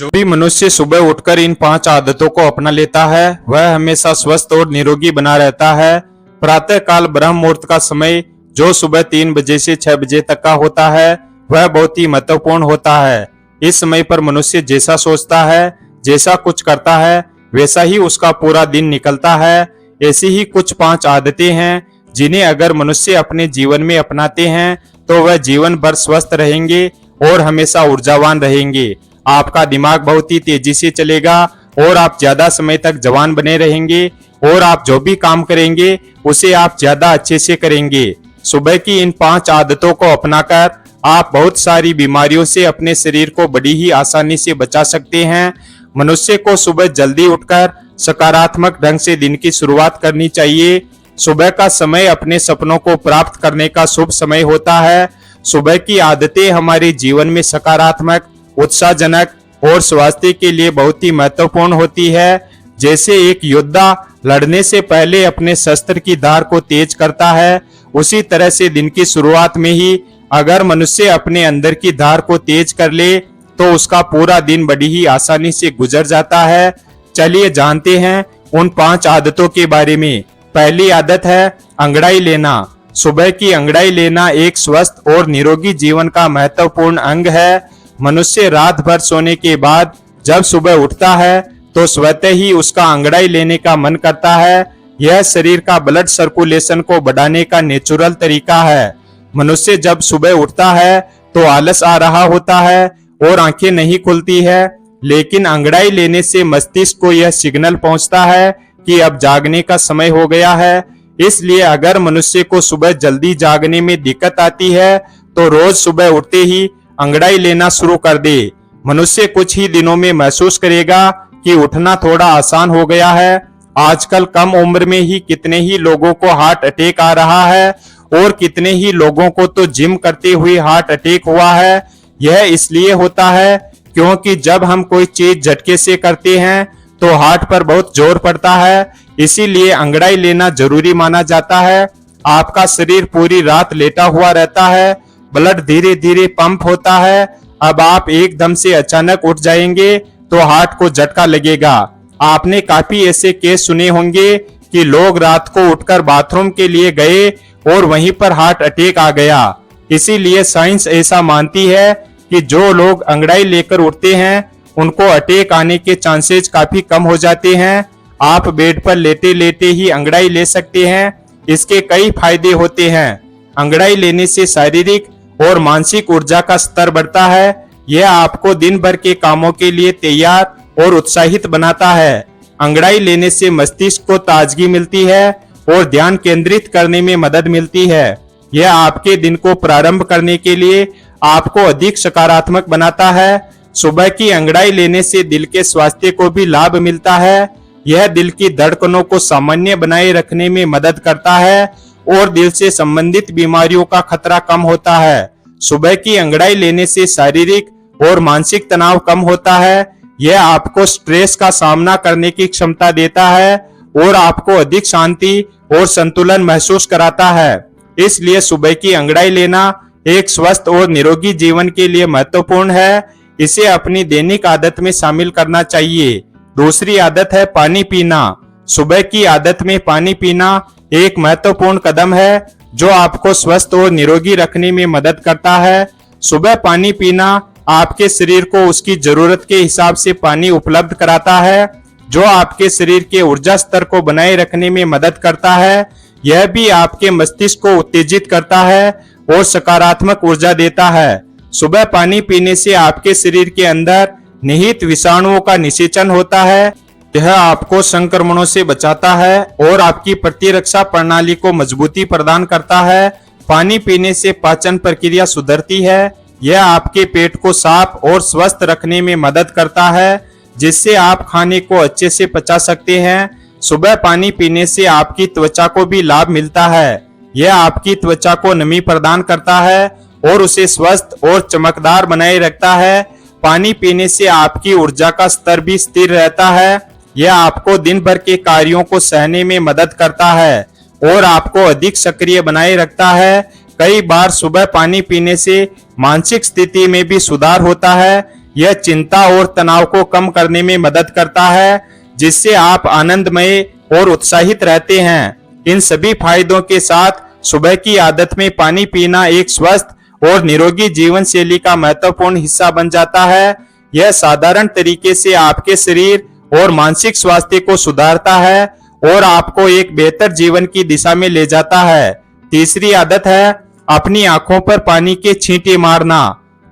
जो भी मनुष्य सुबह उठकर इन 5 आदतों को अपना लेता है वह हमेशा स्वस्थ और निरोगी बना रहता है। प्रातः काल ब्रह्म मुहूर्त का समय जो सुबह 3 बजे से 6 बजे तक का होता है वह बहुत ही महत्वपूर्ण होता है। इस समय पर मनुष्य जैसा सोचता है, जैसा कुछ करता है, वैसा ही उसका पूरा दिन निकलता है। ऐसी ही कुछ 5 आदतें हैं जिन्हें अगर मनुष्य अपने जीवन में अपनाते हैं तो वह जीवन भर स्वस्थ रहेंगे और हमेशा ऊर्जावान रहेंगे। आपका दिमाग बहुत ही तेजी से चलेगा और आप ज्यादा समय तक जवान बने रहेंगे और आप जो भी काम करेंगे उसे आप ज्यादा अच्छे से करेंगे। सुबह की इन 5 आदतों को अपनाकर आप बहुत सारी बीमारियों से अपने शरीर को बड़ी ही आसानी से बचा सकते हैं। मनुष्य को सुबह जल्दी उठकर सकारात्मक ढंग से दिन की शुरुआत करनी चाहिए। सुबह का समय अपने सपनों को प्राप्त करने का शुभ समय होता है। सुबह की आदतें हमारे जीवन में सकारात्मक, उत्साहजनक और स्वास्थ्य के लिए बहुत ही महत्वपूर्ण होती है। जैसे एक योद्धा लड़ने से पहले अपने शस्त्र की धार को तेज करता है, उसी तरह से दिन की शुरुआत में ही अगर मनुष्य अपने अंदर की धार को तेज कर ले तो उसका पूरा दिन बड़ी ही आसानी से गुजर जाता है। चलिए जानते हैं उन 5 आदतों के बारे में। पहली आदत है अंगड़ाई लेना। सुबह की अंगड़ाई लेना एक स्वस्थ और निरोगी जीवन का महत्वपूर्ण अंग है। मनुष्य रात भर सोने के बाद जब सुबह उठता है तो स्वतः ही उसका अंगड़ाई लेने का मन करता है। यह शरीर का ब्लड सर्कुलेशन को बढ़ाने का नेचुरल तरीका है। मनुष्य जब सुबह उठता है तो आलस आ रहा होता है और आंखें नहीं खुलती है, लेकिन अंगड़ाई लेने से मस्तिष्क को यह सिग्नल पहुंचता है कि अब जागने का समय हो गया है। इसलिए अगर मनुष्य को सुबह जल्दी जागने में दिक्कत आती है तो रोज सुबह उठते ही अंगड़ाई लेना शुरू कर दे। मनुष्य कुछ ही दिनों में महसूस करेगा कि उठना थोड़ा आसान हो गया है। आजकल कम उम्र में ही कितने ही लोगों को हार्ट अटैक आ रहा है और कितने ही लोगों को तो जिम करते हुए हार्ट अटैक हुआ है। यह इसलिए होता है क्योंकि जब हम कोई चीज झटके से करते हैं तो हार्ट पर बहुत जोर पड़ता है। इसीलिए अंगड़ाई लेना जरूरी माना जाता है। आपका शरीर पूरी रात लेटा हुआ रहता है, ब्लड धीरे धीरे पंप होता है। अब आप एकदम से अचानक उठ जाएंगे तो हार्ट को झटका लगेगा। आपने काफी ऐसे केस सुने होंगे कि लोग रात को उठकर बाथरूम के लिए गए और वहीं पर हार्ट अटैक आ गया। इसीलिए साइंस ऐसा मानती है कि जो लोग अंगड़ाई लेकर उठते हैं उनको अटैक आने के चांसेस काफी कम हो जाते हैं। आप बेड पर लेटे लेटे ही अंगड़ाई ले सकते हैं। इसके कई फायदे होते हैं। अंगड़ाई लेने से शारीरिक और मानसिक ऊर्जा का स्तर बढ़ता है। यह आपको दिन भर के कामों के लिए तैयार और उत्साहित बनाता है। अंगड़ाई लेने से मस्तिष्क को ताजगी मिलती है और ध्यान केंद्रित करने में मदद मिलती है। यह आपके दिन को प्रारंभ करने के लिए आपको अधिक सकारात्मक बनाता है। सुबह की अंगड़ाई लेने से दिल के स्वास्थ्य को भी लाभ मिलता है। यह दिल की धड़कनों को सामान्य बनाए रखने में मदद करता है और दिल से संबंधित बीमारियों का खतरा कम होता है। सुबह की अंगड़ाई लेने से शारीरिक और मानसिक तनाव कम होता है। यह आपको स्ट्रेस का सामना करने की क्षमता देता है और आपको अधिक शांति और संतुलन महसूस कराता है। इसलिए सुबह की अंगड़ाई लेना एक स्वस्थ और निरोगी जीवन के लिए महत्वपूर्ण है। इसे अपनी दैनिक आदत में शामिल करना चाहिए। दूसरी आदत है पानी पीना। सुबह की आदत में पानी पीना एक महत्वपूर्ण कदम है जो आपको स्वस्थ और निरोगी रखने में मदद करता है। सुबह पानी पीना आपके शरीर को उसकी जरूरत के हिसाब से पानी उपलब्ध कराता है, जो आपके शरीर के ऊर्जा स्तर को बनाए रखने में मदद करता है। यह भी आपके मस्तिष्क को उत्तेजित करता है और सकारात्मक ऊर्जा देता है। सुबह पानी पीने से आपके शरीर के अंदर निहित विषाणुओं का निषेचन होता है। यह आपको संक्रमणों से बचाता है और आपकी प्रतिरक्षा प्रणाली को मजबूती प्रदान करता है। पानी पीने से पाचन प्रक्रिया सुधरती है। यह आपके पेट को साफ और स्वस्थ रखने में मदद करता है, जिससे आप खाने को अच्छे से पचा सकते हैं। सुबह पानी पीने से आपकी त्वचा को भी लाभ मिलता है। यह आपकी त्वचा को नमी प्रदान करता है और उसे स्वस्थ और चमकदार बनाए रखता है। पानी पीने से आपकी ऊर्जा का स्तर भी स्थिर रहता है। यह आपको दिन भर के कार्यों को सहने में मदद करता है और आपको अधिक सक्रिय बनाए रखता है। कई बार सुबह पानी पीने से मानसिक स्थिति में भी सुधार होता है। यह चिंता और तनाव को कम करने में मदद करता है, जिससे आप आनंदमय और उत्साहित रहते हैं। इन सभी फायदों के साथ सुबह की आदत में पानी पीना एक स्वस्थ और निरोगी जीवन शैली का महत्वपूर्ण हिस्सा बन जाता है। यह साधारण तरीके से आपके शरीर और मानसिक स्वास्थ्य को सुधारता है और आपको एक बेहतर जीवन की दिशा में ले जाता है। तीसरी आदत है अपनी आंखों पर पानी के छींटे मारना।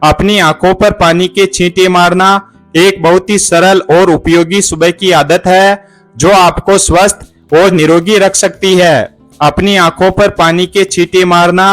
अपनी आंखों पर पानी के छींटे मारना एक बहुत ही सरल और उपयोगी सुबह की आदत है, जो आपको स्वस्थ और निरोगी रख सकती है। अपनी आंखों पर पानी के छींटे मारना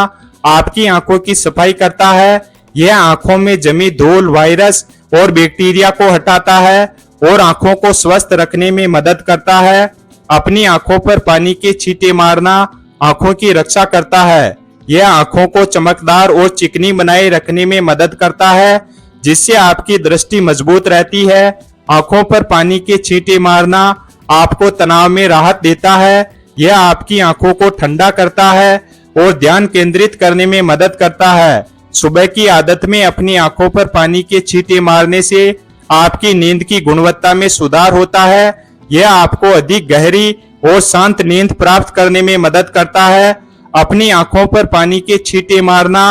आपकी आंखों की सफाई करता है। यह आंखों में जमी धूल, वायरस और बैक्टीरिया को हटाता है और आंखों को स्वस्थ रखने में मदद करता है। अपनी आंखों पर पानी के छींटे मारना आंखों की रक्षा करता है। यह आंखों को चमकदार और चिकनी बनाए रखने में मदद करता है, जिससे आपकी दृष्टि मजबूत रहती है। आंखों पर पानी के छींटे मारना आपको तनाव में राहत देता है। यह आपकी आंखों को ठंडा करता है और ध्यान केंद्रित करने में मदद करता है। सुबह की आदत में अपनी आंखों पर पानी के छींटे मारने से आपकी नींद की गुणवत्ता में सुधार होता है। यह आपको अधिक गहरी और शांत नींद प्राप्त करने में मदद करता है। अपनी आंखों पर पानी के छींटे मारना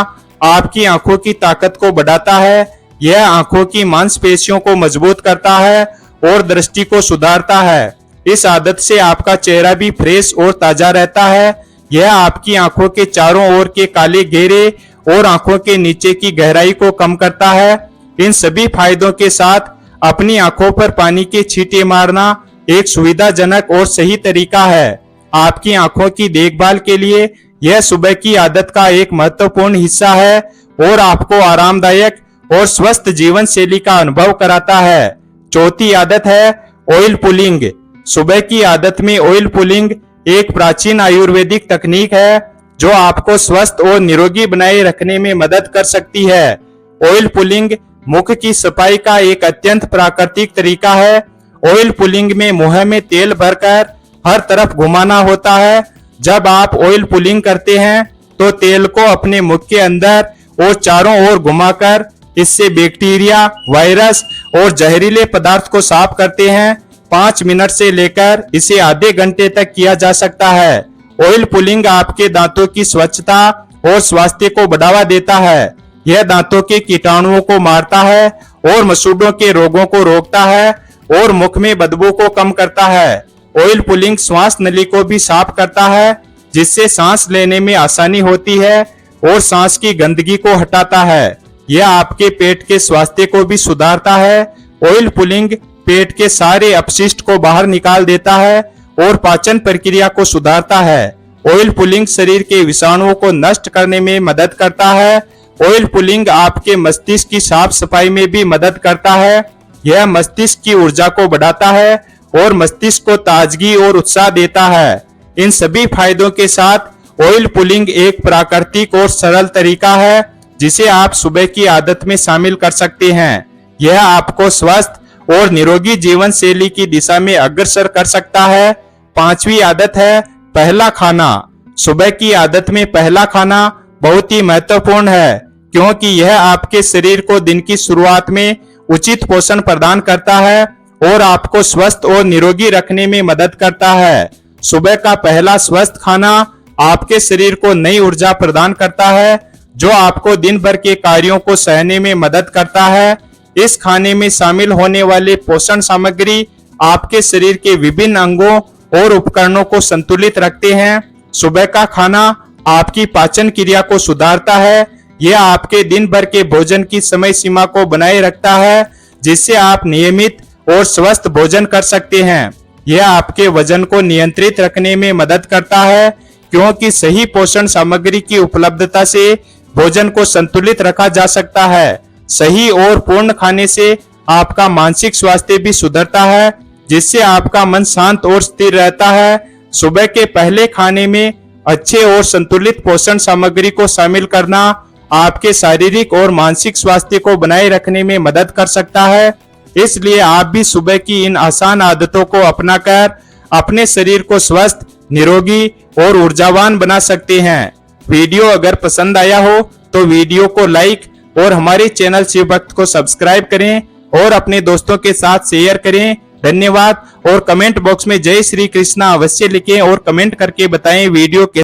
आपकी आंखों की ताकत को बढ़ाता है। यह आंखों की मांसपेशियों को मजबूत करता है और दृष्टि को सुधारता है। इस आदत से आपका चेहरा भी फ्रेश और ताजा रहता है। यह आपकी आंखों के चारों ओर के काले घेरे और आंखों के नीचे की गहराई को कम करता है। इन सभी फायदों के साथ अपनी आंखों पर पानी के छींटे मारना एक सुविधाजनक और सही तरीका है। आपकी आंखों की देखभाल के लिए यह सुबह की आदत का एक महत्वपूर्ण हिस्सा है और आपको आरामदायक और स्वस्थ जीवन शैली का अनुभव कराता है। चौथी आदत है ऑयल पुलिंग। सुबह की आदत में ऑयल पुलिंग एक प्राचीन आयुर्वेदिक तकनीक है, जो आपको स्वस्थ और निरोगी बनाए रखने में मदद कर सकती है। ऑयल पुलिंग मुख की सफाई का एक अत्यंत प्राकृतिक तरीका है। ऑयल पुलिंग में मुंह में तेल भरकर हर तरफ घुमाना होता है। जब आप ऑयल पुलिंग करते हैं तो तेल को अपने मुख के अंदर और चारों ओर घुमाकर इससे बैक्टीरिया, वायरस और जहरीले पदार्थ को साफ करते हैं। 5 मिनट से लेकर इसे आधे घंटे तक किया जा सकता है। ऑयल पुलिंग आपके दांतों की स्वच्छता और स्वास्थ्य को बढ़ावा देता है। यह दांतों के कीटाणुओं को मारता है और मसूड़ों के रोगों को रोकता है और मुख में बदबू को कम करता है। ऑयल पुलिंग श्वास नली को भी साफ करता है, जिससे सांस लेने में आसानी होती है और सांस की गंदगी को हटाता है। यह आपके पेट के स्वास्थ्य को भी सुधारता है। ऑयल पुलिंग पेट के सारे अपशिष्ट को बाहर निकाल देता है और पाचन प्रक्रिया को सुधारता है। ऑयल पुलिंग शरीर के विषाणुओं को नष्ट करने में मदद करता है। ऑयल पुलिंग आपके मस्तिष्क की साफ सफाई में भी मदद करता है। यह मस्तिष्क की ऊर्जा को बढ़ाता है और मस्तिष्क को ताजगी और उत्साह देता है। इन सभी फायदों के साथ ऑयल पुलिंग एक प्राकृतिक और सरल तरीका है, जिसे आप सुबह की आदत में शामिल कर सकते हैं। यह आपको स्वस्थ और निरोगी जीवन शैली की दिशा में अग्रसर कर सकता है। 5वीं आदत है पहला खाना। सुबह की आदत में पहला खाना बहुत ही महत्वपूर्ण है, क्योंकि यह आपके शरीर को दिन की शुरुआत में उचित पोषण प्रदान करता है और आपको स्वस्थ और निरोगी रखने में मदद करता है। सुबह का पहला स्वस्थ खाना आपके शरीर को नई ऊर्जा प्रदान करता है, जो आपको दिन भर के कार्यों को सहने में मदद करता है। इस खाने में शामिल होने वाले पोषण सामग्री आपके शरीर के विभिन्न अंगों और उपकरणों को संतुलित रखते हैं। सुबह का खाना आपकी पाचन क्रिया को सुधारता है। यह आपके दिन भर के भोजन की समय सीमा को बनाए रखता है, जिससे आप नियमित और स्वस्थ भोजन कर सकते हैं। यह आपके वजन को नियंत्रित रखने में मदद करता है, क्योंकि सही पोषण सामग्री की उपलब्धता से भोजन को संतुलित रखा जा सकता है। सही और पूर्ण खाने से आपका मानसिक स्वास्थ्य भी सुधरता है, जिससे आपका मन शांत और स्थिर रहता है। सुबह के पहले खाने में अच्छे और संतुलित पोषण सामग्री को शामिल करना आपके शारीरिक और मानसिक स्वास्थ्य को बनाए रखने में मदद कर सकता है। इसलिए आप भी सुबह की इन आसान आदतों को अपनाकर अपने शरीर को स्वस्थ, निरोगी और ऊर्जावान बना सकते हैं। वीडियो अगर पसंद आया हो तो वीडियो को लाइक और हमारे चैनल शिव भक्त को सब्सक्राइब करें और अपने दोस्तों के साथ शेयर करें। धन्यवाद। और कमेंट बॉक्स में जय श्री कृष्णा अवश्य लिखें और कमेंट करके बताएं वीडियो